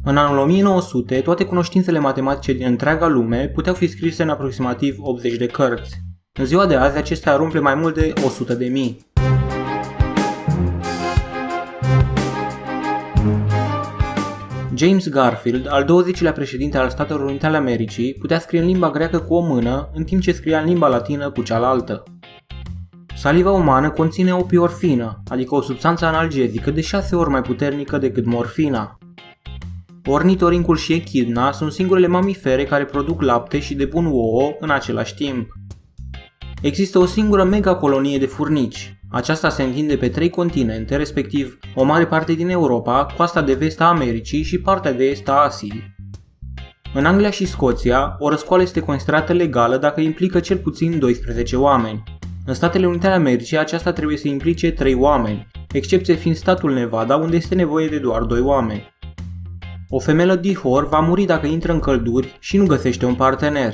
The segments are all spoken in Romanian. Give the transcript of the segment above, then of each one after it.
În anul 1900, toate cunoștințele matematice din întreaga lume puteau fi scrise în aproximativ 80 de cărți. În ziua de azi, acestea arumple mai mult de 100.000. James Garfield, al 20-lea președinte al Statelor Unite ale Americii, putea scrie în limba greacă cu o mână, în timp ce scria în limba latină cu cealaltă. Saliva umană conține opiorfină, adică o substanță analgezică de 6 ori mai puternică decât morfina. Ornitorincul și echidna sunt singurele mamifere care produc lapte și depun ouă în același timp. Există o singură megacolonie de furnici. Aceasta se întinde pe 3 continente, respectiv o mare parte din Europa, coasta de vest a Americii și partea de est a Asiei. În Anglia și Scoția, o răscoală este considerată legală dacă implică cel puțin 12 oameni. În Statele Unite ale Americii, aceasta trebuie să implice 3 oameni, excepție fiind statul Nevada, unde este nevoie de doar 2 oameni. O femelă dihor va muri dacă intră în călduri și nu găsește un partener.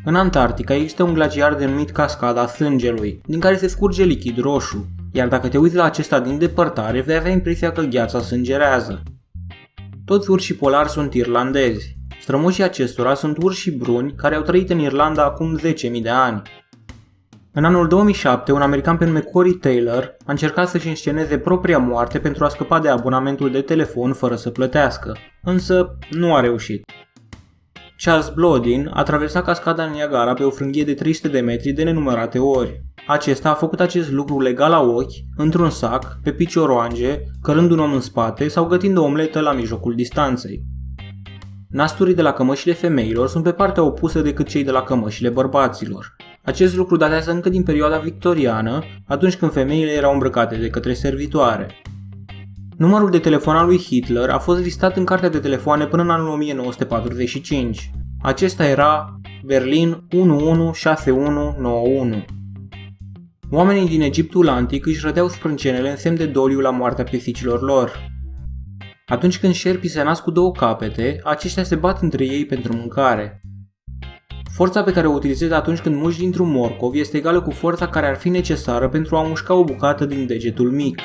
În Antarctica există un glaciar denumit Cascada Sângelui, din care se scurge lichid roșu, iar dacă te uiți la acesta din depărtare, vei avea impresia că gheața sângerează. Toți urșii polari sunt irlandezi. Strămoșii acestora sunt urși bruni care au trăit în Irlanda acum 10.000 de ani. În anul 2007, un american pe nume Corey Taylor a încercat să-și însceneze propria moarte pentru a scăpa de abonamentul de telefon fără să plătească, însă nu a reușit. Charles Blodin a traversat cascada Niagara pe o frânghie de 300 de metri de nenumărate ori. Acesta a făcut acest lucru legal la ochi, într-un sac, pe picioroange, cărând un om în spate sau gătind o omletă la mijlocul distanței. Nasturii de la cămășile femeilor sunt pe partea opusă decât cei de la cămășile bărbaților. Acest lucru datează încă din perioada victoriană, atunci când femeile erau îmbrăcate de către servitoare. Numărul de telefon al lui Hitler a fost listat în cartea de telefoane până în anul 1945. Acesta era Berlin 116191. Oamenii din Egiptul antic își rădeau sprâncenele în semn de doliu la moartea pisicilor lor. Atunci când șerpii se nasc cu 2 capete, aceștia se bat între ei pentru mâncare. Forța pe care o utilizezi atunci când muști dintr-un morcov este egală cu forța care ar fi necesară pentru a mușca o bucată din degetul mic.